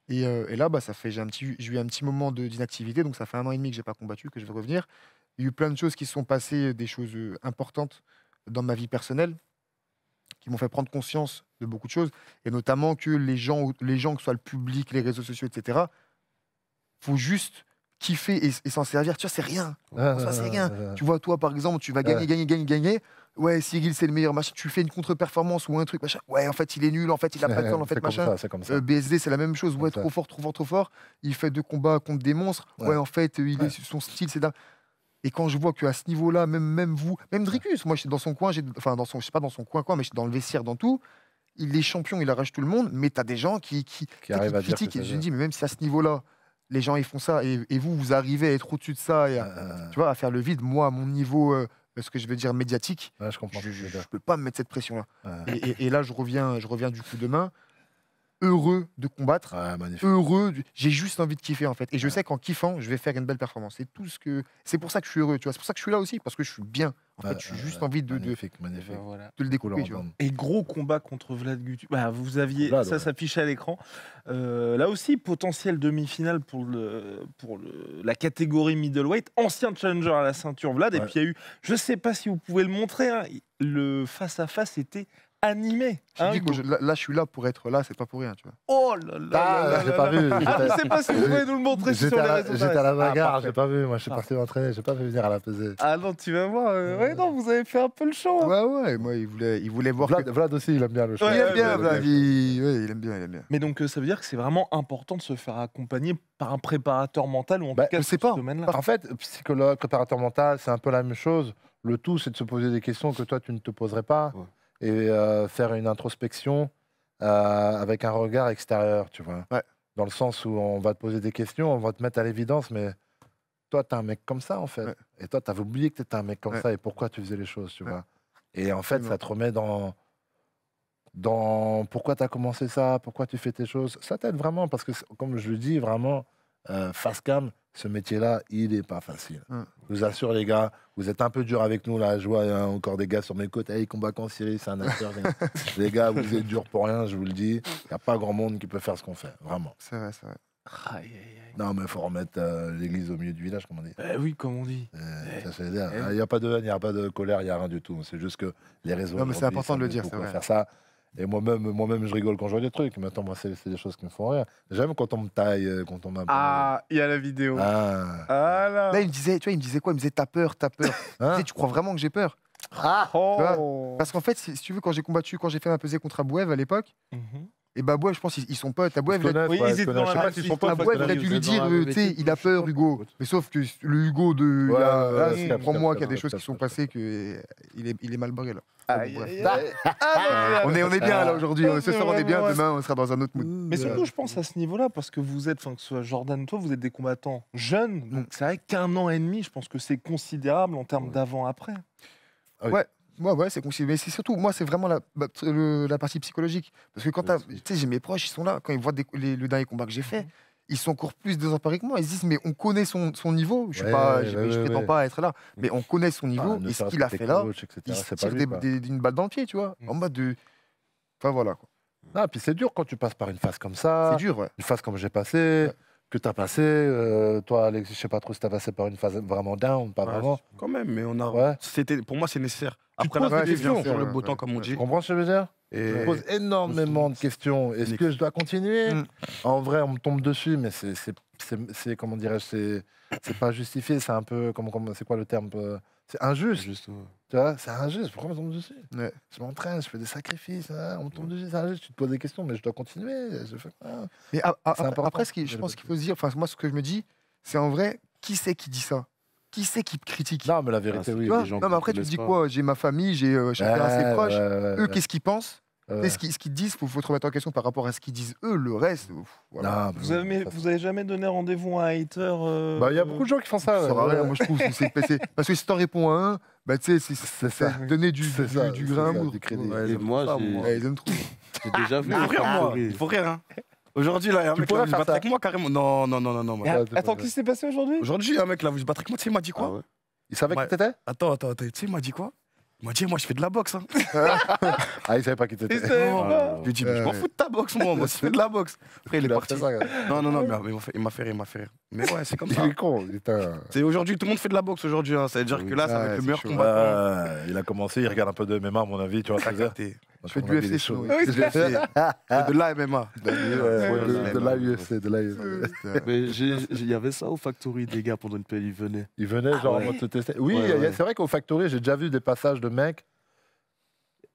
Et là, j'ai eu un petit moment d'inactivité, donc ça fait 1 an et demi que j'ai pas combattu, que je vais revenir. Il y a eu plein de choses qui se sont passées, des choses importantes dans ma vie personnelle, qui m'ont fait prendre conscience de beaucoup de choses, et notamment que les gens, que ce soit le public, les réseaux sociaux, etc., faut juste kiffer et s'en servir. Tu vois, c'est rien. Ça, c'est rien. Tu vois, toi, par exemple, tu vas gagner. Ouais, Cyril, c'est le meilleur, machin. Tu fais une contre-performance ou un truc, machin. Ouais, en fait, il est nul, en fait, il a pas de temps, en fait, machin. C'est comme ça. BSD, c'est la même chose. Ouais, Comme trop fort, trop fort. Il fait 2 combats contre des monstres. Ouais, en fait, son style, c'est dingue. Et quand je vois qu'à ce niveau-là, même vous, même Dricus, moi, j'étais dans son coin, je sais pas dans son coin, mais j'étais dans le vestiaire, dans tout. Il est champion, il arrache tout le monde, mais t'as des gens qui arrivent à dire critiquent. que Et c'est je me dis, mais même si à ce niveau-là, les gens ils font ça, et vous arrivez à être au-dessus de ça, et tu vois, à faire le vide, moi, à mon niveau, ce que je veux dire médiatique, Ouais, je comprends. je peux pas me mettre cette pression-là. Ouais. Et là, je reviens du coup demain, heureux de combattre. Ouais, magnifique. Heureux, j'ai juste envie de kiffer en fait. Et je sais qu'en kiffant, je vais faire une belle performance. C'est pour ça que je suis heureux, tu vois. C'est pour ça que je suis là aussi, parce que je suis bien. En fait, j'ai juste envie de Magnifique. Voilà. le découper, Cool à tu vois. entendre. Et gros combat contre Vlad Gutu. Bah, vous aviez, Vlad, ça ouais. s'affichait à l'écran. Là aussi, potentiel demi-finale pour la catégorie middleweight. Ancien challenger à la ceinture Vlad. Et Ouais. puis il y a eu, je sais pas si vous pouvez le montrer, hein, le face-à-face était animé. Je hein, dis que Hugo. là, je suis là pour être là, c'est pas pour rien, tu vois. Oh là là là là j'ai là pas là. vu. Ah, je sais pas si vous pouvez nous le montrer sur J'étais les à réseaux. j'étais à la Ah, bagarre, parfait. j'ai pas vu. Moi, je suis parti m'entraîner, j'ai pas vu venir à la pesée. Ah non, tu vas voir. Ouais, non, vous avez fait un peu le show. hein. Ouais, moi, il voulait voir que... Vlad aussi, il aime bien le show. Ouais, Il aime bien, ouais, Vlad, il aime bien. Mais donc, ça veut dire que c'est vraiment important de se faire accompagner par un préparateur mental, ou en Bah, tout cas, je sais sur pas. ce domaine-là. En fait, psychologue, préparateur mental, c'est un peu la même chose. Le tout, c'est de se poser des questions que toi, tu ne te poserais pas. Ouais. Et faire une introspection avec un regard extérieur, tu vois. Ouais. Dans le sens où on va te poser des questions, on va te mettre à l'évidence, mais toi, t'es un mec comme ça, en fait. Ouais. Et toi, t'avais oublié que t'étais un mec comme Ouais. ça et pourquoi tu faisais les choses, tu Ouais. vois. Et en fait, Absolument. ça te remet dans pourquoi tu as commencé ça, pourquoi tu fais tes choses. Ça t'aide vraiment parce que, comme je le dis, vraiment, face cam, ce métier-là, il n'est pas facile. Je vous assure, les gars, vous êtes un peu dur avec nous, là. Je vois encore des gars sur mes côtes. Hey, combat contre Cyril, c'est un acteur. Les gars, vous êtes durs pour rien, je vous le dis. Il n'y a pas grand monde qui peut faire ce qu'on fait, vraiment. C'est vrai. Aïe, aïe, aïe. Non, mais il faut remettre l'église au milieu du village, comme on dit. Oui, comme on dit. Ça, c'est dire. Il n'y a pas de haine, il n'y a pas de colère, il n'y a rien du tout. C'est juste que les réseaux. Non, mais c'est aujourd'hui, important de le ça dire, met c'est beaucoup à vrai. faire ça. Et moi-même, je rigole quand je vois des trucs. Mais attends, moi, c'est des choses qui me font rire. J'aime quand on me taille, quand on m'appelle. Ah, il y a la vidéo. Ah. Ah là. Là, il me disait, tu vois, il me disait quoi? Il me disait, t'as peur, t'as peur. Il me Hein disait, tu crois vraiment que j'ai peur? Oh. Parce qu'en fait, si tu veux, quand j'ai combattu, quand j'ai fait ma pesée contre Abouev à l'époque, Mhm. et bah Abouev, je pense qu'ils sont potes. Abouev, Ils se connaissent, Oui, ouais, ils se étaient connaissent. dans Je sais la pas même s'ils équipe. sont pas. Abouev, il a dû lui dire, tu sais, il a peur, Hugo. Mais sauf que le Hugo de. Ouais, là, ouais, comprends-moi qu'il y a capte, des choses qui capte, sont capte. passées, il est mal barré là. Aïe, Bref. aïe, aïe. Ah, On est bien là aujourd'hui. Ah, Ce soir, c'est on est bien. vraiment- Demain, on sera dans un autre mood. Mais surtout, je pense à ce niveau-là, parce que vous êtes, enfin, que ce soit Jordan, toi, vous êtes des combattants jeunes. Donc, c'est vrai qu'un an et demi, je pense que c'est considérable en termes d'avant-après. Ouais, c'est considéré. Mais c'est surtout, moi, c'est vraiment la partie psychologique. Parce que quand tu sais, j'ai mes proches, ils sont là. Quand ils voient le dernier combat que j'ai fait, ils sont encore plus désemparés que moi. Ils se disent, mais on connaît son niveau. Je Ouais, prétends ouais. pas être là. Mais on connaît son niveau. Ah, ne et ce serait-ce qu'il que a tes fait là, coachs, etc., il c'est se pas tire lui, quoi. d'une balle dans le pied, tu vois. En mode de. Enfin, voilà. Quoi. Ah, puis c'est dur quand tu passes par une phase comme ça. C'est dur, ouais. Une phase comme j'ai passé, Ouais. que tu as passé. Toi, Alex, je sais pas trop si tu as passé par une phase vraiment down, pas vraiment. Quand même, mais on a. Ouais. Pour moi, c'est nécessaire. Tu te Après la poses des télé, vient questions. sur le beau Ouais, temps, comme on ouais. dit. Tu comprends ce que je veux dire Je Et me pose énormément de questions. Est-ce que je dois continuer En vrai, on me tombe dessus, mais c'est comment dirais-je, c'est pas justifié. C'est un peu, c'est quoi le terme C'est injuste. Juste, ouais. Tu vois, c'est injuste. Pourquoi on me tombe dessus Ouais. Je m'entraîne, je fais des sacrifices. Hein, on me tombe dessus, c'est injuste. Tu te poses des questions, mais je dois continuer. Je fais quoi Mais C'est important. après, je pense qu'il faut se dire, enfin, moi, ce que je me dis, c'est en vrai, qui c'est qui dit ça? Qui c'est qui critique? Non, mais la vérité, c'est oui. Tu vois, des gens non, mais qui après, tu te connaissent dis pas. quoi? J'ai ma famille, j'ai chacun ses proches. Eux, ouais. qu'est-ce qu'ils pensent? Ouais. Tu sais, ce qu'ils disent, faut te remettre en question par rapport à ce qu'ils disent eux. Le reste, voilà. Non, mais Vous avez, ça, vous avez jamais donné rendez-vous à un hater Bah, il y a beaucoup de gens qui font ça. Ça sert à ouais. rien, moi je trouve. Parce que si t'en réponds à un, bah tu sais, c'est ça. donner du C'est ça, du c'est grain à ça, moudre. du crédit. Ouais, Et moi, ouais, ils aiment trop. j'ai déjà vu. Il faut rire, moi. Factory. Il faut rire, hein. Aujourd'hui, là, il y a un Tu mec qui pourrais va se faire battre ça. avec moi carrément. Non, moi. Ouais, c'est Attends, pas qu'est-ce qui s'est passé aujourd'hui? Aujourd'hui, il y a un mec là, il se battre avec moi. Tu sais, il m'a dit quoi Ah ouais. Il savait Ouais. qui t'étais Attends. Tu sais, il m'a dit quoi? Il m'a dit, moi, je fais de la boxe. Hein. Ah, il savait pas qui t'étais. Il savait Non, pas. Je lui ai dit, mais je m'en fous de ta boxe, moi. Moi, je fais de la boxe. Après, il est Il a parti. fait ça, gars. Non, mais il m'a fait rire. Mais ouais, c'est comme ça. Il est con, putain. C'est aujourd'hui, tout le monde fait de la boxe aujourd'hui. Hein. Ça veut dire Oui. que là, ça va Ouais, être le c'est meilleur chaud. combattant. Il a commencé, il regarde un peu de MMA, à mon avis, tu vois. T'as capté. Je fais du UFC, sinon, oui. C'est de la MMA. De la UFC, de la UFC. Mais il y avait ça au Factory, des gars, pendant une paix, ils venaient. Il venait genre en ouais. mode te tester. Oui, Ouais, ouais. c'est vrai qu'au Factory, j'ai déjà vu des passages de mecs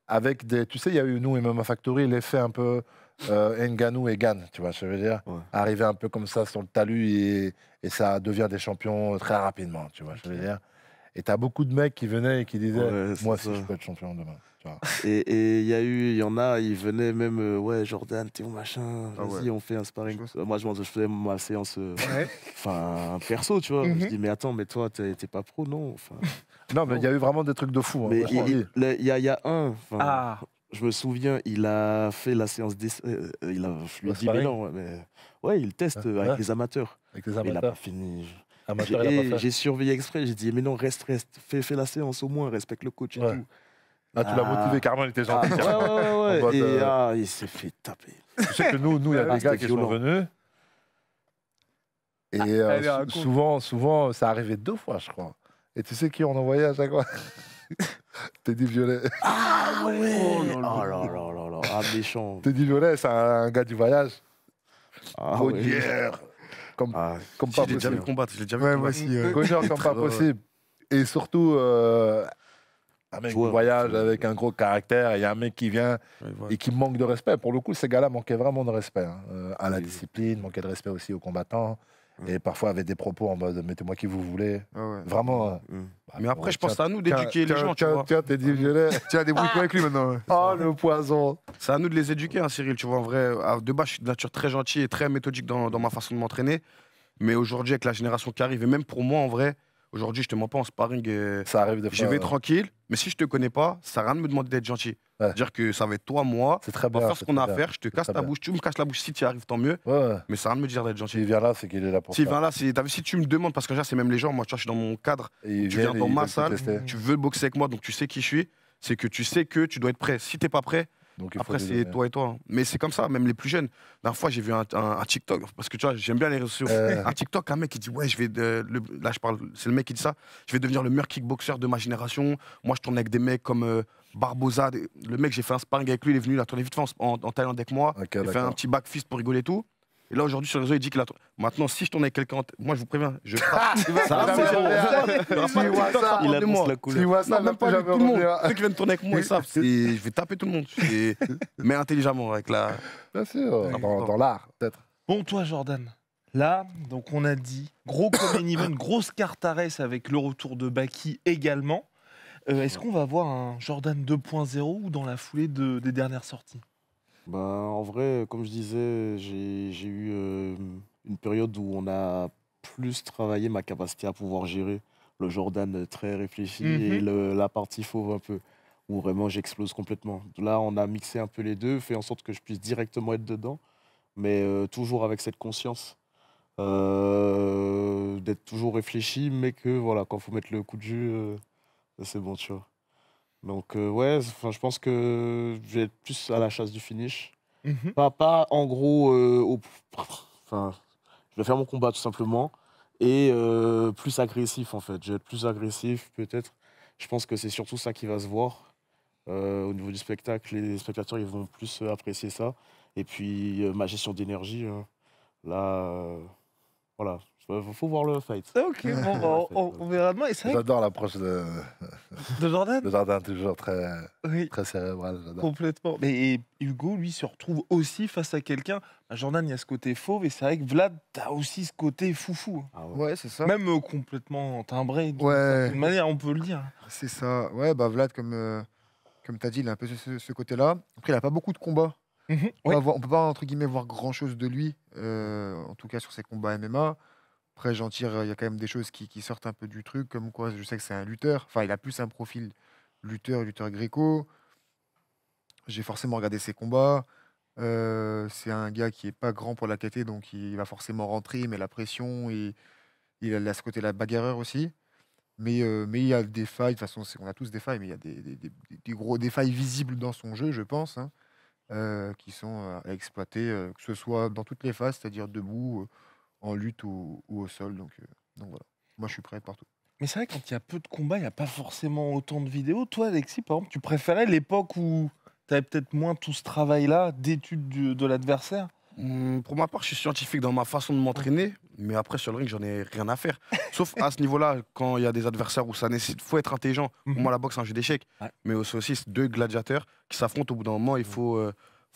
avec des. Tu sais, il y a eu nous et MMA Factory, l'effet un peu Ngannou et Gann, tu vois, je veux dire. Ouais. Arriver un peu comme ça sur le talus et ça devient des champions très rapidement, tu vois, je veux dire. Et t'as beaucoup de mecs qui venaient et qui disaient Ouais, c'est moi ça. aussi je peux être champion demain. Tu vois. Et il y en a, ils venaient même, ouais, Jordan, t'es où machin, Ah vas-y, ouais. on fait un sparring. Chose. Moi, je faisais ma séance, Ouais. enfin, perso, tu vois. Mhm. Je dis, mais attends, mais toi, t'es pas pro, non enfin, Non, mais il y a eu vraiment des trucs de fou. Hein, mais moi, je te dis. il y a un, enfin, Ah, je me souviens, il a fait la séance d'essai, je lui ai Le dit, mais sparring non, ouais, mais ouais, il teste Ouais. avec les amateurs. Avec les Mais il a pas amateurs. fini. Amateurs, il a pas fait. J'ai surveillé exprès, j'ai dit, mais non, reste, fais la séance au moins, respecte le coach et Ouais. tout. Ah, tu l'as motivé carrément, il était Ah, gentil. ouais, En mode, et il s'est fait taper. Tu sais que nous, il y a Ah, des gars c'était qui sont violent. venus. Et allez, raconte. souvent, ça arrivait 2 fois, je crois. Et tu sais qui on envoyait à chaque fois Teddy Violet. Ah ouais. Oh là là là là, ah méchant. Teddy Violet, c'est un gars du voyage. Ah Gros ouais. guerre. Comme Ah, pas Je l'ai déjà vu possible. combattre. Je l'ai déjà vu Ouais, moi combattre. aussi. Gros comme pas possible. Et surtout, un mec Joueur. du voyage avec un gros caractère. Et il y a un mec qui vient Ouais, voilà. et qui manque de respect. Pour le coup, ces gars-là manquaient vraiment de respect hein, à la Oui. discipline, manquaient de respect aussi aux combattants. Ouais. Et parfois avec des propos en mode mettez-moi qui vous voulez. Ah ouais. Vraiment. Mais après, je pense que c'est à nous d'éduquer les gens, tu tiens, vois. Tiens, Teddy Violet. Tiens, débrouille-toi avec lui maintenant. ouais. Oh, le poison. C'est à nous de les éduquer, hein, Cyril. Tu vois, en vrai, de base, je suis de nature très gentil et très méthodique dans ma façon de m'entraîner. Mais aujourd'hui, avec la génération qui arrive, et même pour moi, en vrai, aujourd'hui, je te mens pas en sparring. Ça arrive des fois. Je vais tranquille, mais si je te connais pas, ça sert à rien de me demander d'être gentil. Ouais. C'est-à-dire que ça va être toi, moi. C'est très On va bien. faire ce c'est qu'on a très à bien. faire. Je te casse très ta bien. bouche. Tu me casses la bouche si tu y arrives, tant mieux. Ouais. Mais ça sert à rien de me dire d'être gentil. S'il vient là, c'est qu'il est là pour S'il ça. vient là, t'as vu, si tu me demandes, parce que déjà, c'est même les gens, moi, tu vois, je suis dans mon cadre, Et ils tu viens viennent dans et ils ma veulent te salle, tester. tu veux boxer avec moi, donc tu sais qui je suis, c'est que tu sais que tu dois être prêt. Si t'es pas prêt, Donc, il faut Après, lui c'est donner. toi et toi. Hein. Mais c'est comme ça, même les plus jeunes. La dernière fois, j'ai vu un TikTok, parce que tu vois, j'aime bien les réseaux sociaux. Un TikTok, un mec qui dit, ouais, là, je parle, c'est le mec qui dit ça, je vais devenir le meilleur kickboxer de ma génération. Moi, je tourne avec des mecs comme Barbosa. Le mec, j'ai fait un sparring avec lui, il est venu, il a tourné vite fait en Thaïlande avec moi. Ok, Il a fait un d'accord. petit back fist pour rigoler et tout. Et là, aujourd'hui, sur les réseaux, il dit qu'il a. Maintenant, si je tourne avec quelqu'un, moi, je vous préviens, je frappe. Ça va, c'est bon. Il y aura pas de TikTok, ça Il parle de annonce moi. la Tu couleur. vois ça, Non, même pas plus lui, tout jamais le monde. revenir. Ceux qui viennent tourner avec moi, ils savent. Je vais taper tout le monde. Mais intelligemment, avec la. Bien sûr, Important. dans l'art, peut-être. Bon, toi, Jordan. Là, donc on a dit, gros common event, grosse carte à race avec le retour de Baki également. Est-ce qu'on va voir un Jordan 2.0 ou dans la foulée des dernières sorties? Bah, en vrai, comme je disais, j'ai eu une période où on a plus travaillé ma capacité à pouvoir gérer le Jordan très réfléchi et la partie fauve un peu, où vraiment j'explose complètement. Là, on a mixé un peu les deux, fait en sorte que je puisse directement être dedans, mais toujours avec cette conscience d'être toujours réfléchi, mais que voilà, quand il faut mettre le coup de jus, c'est bon, tu vois. Donc, ouais, enfin, je pense que je vais être plus à la chasse du finish. Mhm. Pas en gros, enfin, je vais faire mon combat tout simplement et plus agressif en fait. Je vais être plus agressif peut-être. Je pense que c'est surtout ça qui va se voir au niveau du spectacle. Les spectateurs ils vont plus apprécier ça. Et puis ma gestion d'énergie, là, voilà, faut voir le fight. Ok, bon, bah, on verra demain. Et c'est vrai J'adore l'approche que de Jordan, de Jardin, toujours très, oui, très cérébral. J'adore. complètement. Mais Hugo, lui, se retrouve aussi face à quelqu'un. Bah, Jordan, il y a ce côté fauve, et c'est vrai que Vlad, t'as aussi ce côté foufou. Ah ouais. Ouais, c'est ça. Même complètement timbré, d'une Ouais, certaine manière, on peut le dire. c'est ça. Ouais, bah Vlad, comme tu as dit, il a un peu ce côté-là. Après, il a pas beaucoup de combats. Ouais. On peut pas, entre guillemets, voir grand-chose de lui, en tout cas sur ses combats MMA. Après, j'en tire, il y a quand même des choses qui sortent un peu du truc, comme quoi je sais que c'est un lutteur. Enfin, il a plus un profil lutteur gréco. J'ai forcément regardé ses combats. C'est un gars qui est pas grand pour la KT, donc il va forcément rentrer, il met la pression et il a ce côté-là bagarreur aussi. Mais il y a des failles, de toute façon, on a tous des failles, mais il y a des failles visibles dans son jeu, je pense, hein, qui sont à exploiter, que ce soit dans toutes les phases, c'est-à-dire debout, en lutte ou au sol. Donc voilà, moi je suis prêt partout. Mais c'est vrai, quand il y a peu de combats, il n'y a pas forcément autant de vidéos. Toi, Alexis, par exemple, tu préférais l'époque où tu avais peut-être moins tout ce travail-là d'étude de l'adversaire? Pour ma part, je suis scientifique dans ma façon de m'entraîner, mais après, sur le ring, j'en ai rien à faire. Sauf à ce niveau-là, quand il y a des adversaires où ça nécessite, faut être intelligent. Pour moi, la boxe, c'est un jeu d'échecs. Ouais. Mais aussi, c'est deux gladiateurs qui s'affrontent au bout d'un moment, il faut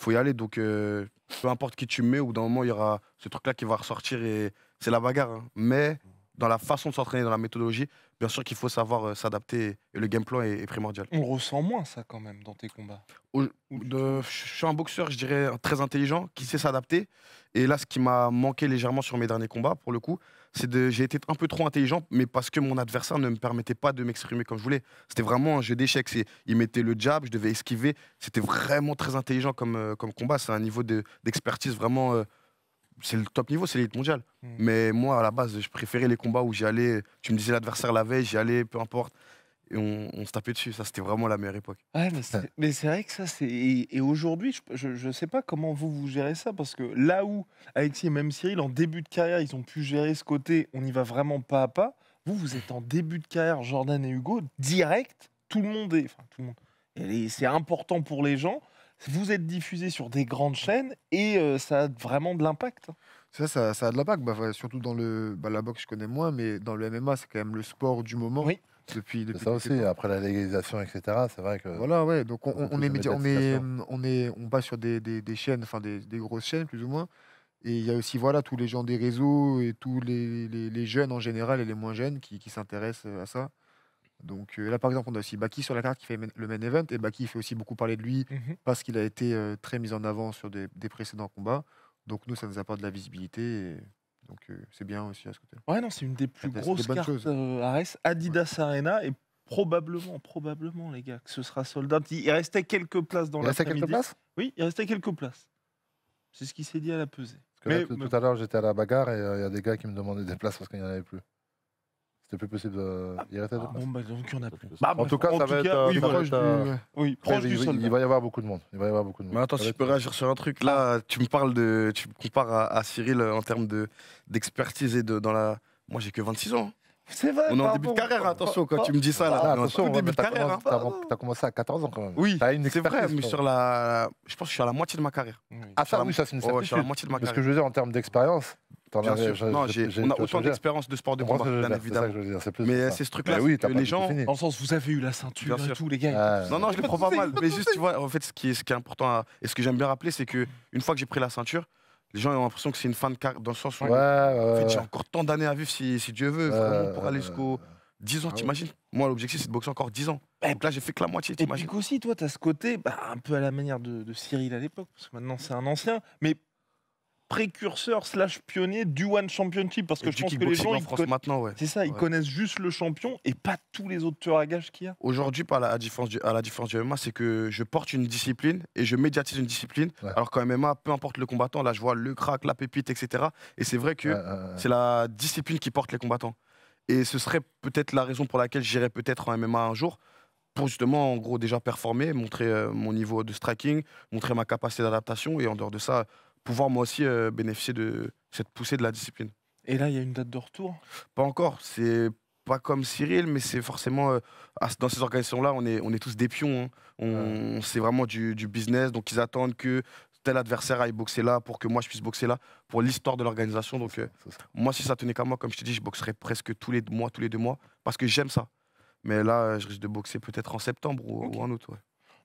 y aller. Donc, peu importe qui tu mets, au bout d'un moment, il y aura ce truc-là qui va ressortir et c'est la bagarre. Hein. Mais dans la façon de s'entraîner, dans la méthodologie, bien sûr qu'il faut savoir s'adapter et le game plan est primordial. On ressent moins ça quand même dans tes combats. Je suis un boxeur, je dirais, très intelligent, qui sait s'adapter. Et là, ce qui m'a manqué légèrement sur mes derniers combats, pour le coup, j'ai été un peu trop intelligent, mais parce que mon adversaire ne me permettait pas de m'exprimer comme je voulais. C'était vraiment un jeu d'échecs. Il mettait le jab, je devais esquiver. C'était vraiment très intelligent comme combat. C'est un niveau d'expertise vraiment... c'est le top niveau, c'est l'élite mondiale. Mais moi, à la base, je préférais les combats où j'y allais. Tu me disais l'adversaire la veille, j'y allais, peu importe. Et on se tapait dessus. Ça, c'était vraiment la meilleure époque. Ouais, mais c'est vrai que ça, c'est. Et aujourd'hui, je sais pas comment vous gérez ça, parce que là où Alexis et même Cyril, en début de carrière, ils ont pu gérer ce côté, on y va vraiment pas à pas. Vous êtes en début de carrière, Jordan et Hugo, direct, tout le monde est. Enfin, tout le monde. Et c'est important pour les gens. Vous êtes diffusés sur des grandes chaînes et ça a vraiment de l'impact. Ça a de l'impact, surtout dans la boxe, je connais moins, mais dans le MMA, c'est quand même le sport du moment. Oui. Depuis C'est ça quelques aussi, temps. après la légalisation, etc. C'est vrai que. Voilà, ouais. Donc Beaucoup on plus est, de on passe sur des chaînes, enfin des grosses chaînes plus ou moins. Et il y a aussi voilà tous les gens des réseaux et tous les jeunes en général et les moins jeunes qui s'intéressent à ça. Donc là par exemple on a aussi Baki sur la carte qui fait le main event et Baki fait aussi beaucoup parler de lui parce qu'il a été très mis en avant sur des précédents combats. Donc nous ça nous apporte de la visibilité. Donc c'est bien aussi à ce côté. Ouais, non, c'est une des plus C'est des grosses bonnes cartes choses. Ares, Adidas Arena, et probablement, les gars, que ce sera sold out. Il restait quelques places dans Il restait quelques l'après-midi. places Oui, il restait quelques places. C'est ce qui s'est dit à la pesée. Parce que là, Mais- tout à l'heure, j'étais à la bagarre et il y a des gars qui me demandaient des places parce qu'il n'y en avait plus. C'était plus possible d'y arrêter. Bon, bah donc il y en a plus. En tout cas, ça va être. oui, ça va proche être, Oui, proche du il soldat. va y avoir beaucoup de monde. Il va y avoir beaucoup de monde. Mais attends, Ça si va je peux être- réagir sur un truc. Là, tu me parles de. Tu me compares à Cyril en termes d'expertise et dans la. Moi, j'ai que 26 ans. C'est vrai. On est en pardon. début de carrière, attention, quand tu me dis ça, là. Ah, on est en attention, tout début de t'as carrière. hein. t'as commencé à 14 ans quand même. Oui, T'as une c'est vrai, expertise, mais quoi. sur la. Je pense que je suis à la moitié de ma carrière. Oui. Ah, ça, sur la- oui, ça, c'est une Ouais, je suis à la certitude. moitié de ma Mais ce que carrière. je veux dire en termes d'expérience, t'en Bien avais- sûr. Non, on a autant d'expérience de sport de combat, bien évidemment. Mais c'est ce truc-là, Mais oui, c'est t'as que pas les tout gens. fini. Dans le sens, vous avez eu la ceinture Bien et sûr. tout, les gars. Ah, Non, je les prends pas mal. Mais juste, tu vois, en fait, ce qui est important et ce que j'aime bien rappeler, c'est que une fois que j'ai pris la ceinture, les gens ont l'impression que c'est une fin de carrière, dans le sens où Ouais, en fait, ouais, j'ai ouais. encore tant d'années à vivre si Dieu veut, vraiment, pour aller jusqu'aux 10 ans, Ah ouais. t'imagines. Moi, l'objectif, c'est de boxer encore 10 ans. Donc là, j'ai fait que la moitié, Et puis t'imagines. qu'aussi, toi, tu as ce côté, un peu à la manière de Cyril à l'époque, parce que maintenant c'est un ancien, mais précurseur / pionnier du One Championship, parce que Et je du pense que les kickboxing gens, en ils France connaissent, maintenant, ouais. c'est ça, ils Ouais. connaissent juste le champion et pas tous les autres tueurs à gages qu'il y a. Aujourd'hui, à la différence du MMA, c'est que je porte une discipline et je médiatise une discipline. Ouais. Alors qu'en MMA, peu importe le combattant, là, je vois le crack, la pépite, etc. Et c'est vrai que c'est la discipline qui porte les combattants. Et ce serait peut-être la raison pour laquelle j'irai peut-être en MMA un jour, pour justement, en gros, déjà performer, montrer mon niveau de striking, montrer ma capacité d'adaptation et en dehors de ça, pouvoir moi aussi bénéficier de cette poussée de la discipline. Et là, il y a une date de retour. Pas encore, c'est pas comme Cyril, mais c'est forcément, dans ces organisations-là, on est tous des pions. hein. C'est vraiment du business, donc ils attendent que tel adversaire aille boxer là pour que moi je puisse boxer là, pour l'histoire de l'organisation. Donc moi, si ça tenait qu'à moi, comme je te dis, je boxerais presque tous les 2 mois, parce que j'aime ça. Mais là, je risque de boxer peut-être en septembre ou en août. Ouais.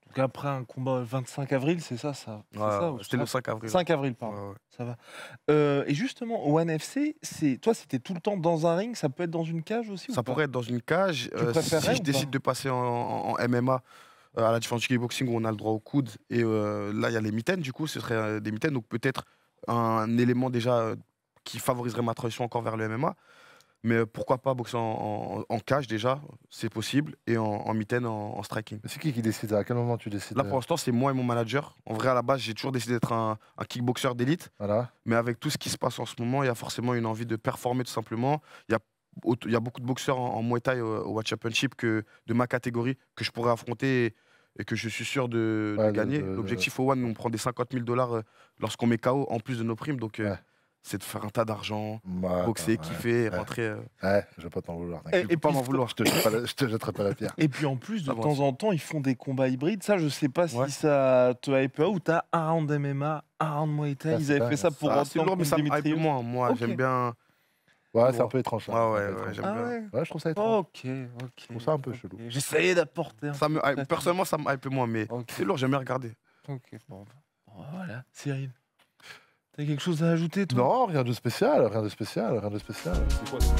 Donc après un combat le 25 avril, c'est ça, c'est Ouais, ça ou c'était le 5 avril. 5 avril, pardon. Ouais, ouais. Ça va. Et justement, au One FC, toi, c'était tout le temps dans un ring, ça peut être dans une cage aussi ou Ça pas pourrait être dans une cage. préférerais Si ou je décide pas de passer en MMA, à la différence du kickboxing où on a le droit au coude, et là, il y a les mitaines, du coup, ce serait des mitaines, donc peut-être un élément déjà qui favoriserait ma transition encore vers le MMA. Mais pourquoi pas boxer en cage déjà, c'est possible, et en mitaine, en striking. Mais c'est qui décide? À quel moment tu décides? Là, pour l'instant, c'est moi et mon manager. En vrai, à la base, j'ai toujours décidé d'être un kickboxer d'élite. Voilà. Mais avec tout ce qui se passe en ce moment, il y a forcément une envie de performer tout simplement. Il y a beaucoup de boxeurs en Muay Thai au World Championship de ma catégorie que je pourrais affronter et que je suis sûr de gagner. L'objectif au One, on prend des 50 000 $ lorsqu'on met KO en plus de nos primes. Donc, c'est de faire un tas d'argent, boxer, kiffer, rentrer. Ouais, je vais pas t'en vouloir. Et Et puis, pas m'en vouloir. je te jetterai pas la pierre. Et puis en plus, de Ça va. temps en temps, ils font des combats hybrides. Ça, je sais pas Ouais. si ça te hype pas ou t'as un round MMA, un round Muay Thai. Ça, Ils c'est avaient fait ça pour Ah, c'est entendre lourd, mais ça me hype Dimitrios. moins. Moi, Ok. j'aime bien. Ouais, c'est un peu étrange. ça. Ouais, C'est un peu ouais, étrange. j'aime Ah bien. ouais. Ouais, je trouve ça étrange. Ok, ok. Je trouve ça un peu chelou. J'essayais d'apporter un Ça me peu de hype. Personnellement, ça me hype moins, mais Ok. c'est lourd, j'aime bien regarder. Ok, bon, voilà. Cyril, t'as quelque chose à ajouter, toi? Non, rien de spécial, rien de spécial, rien de spécial. C'est quoi ça?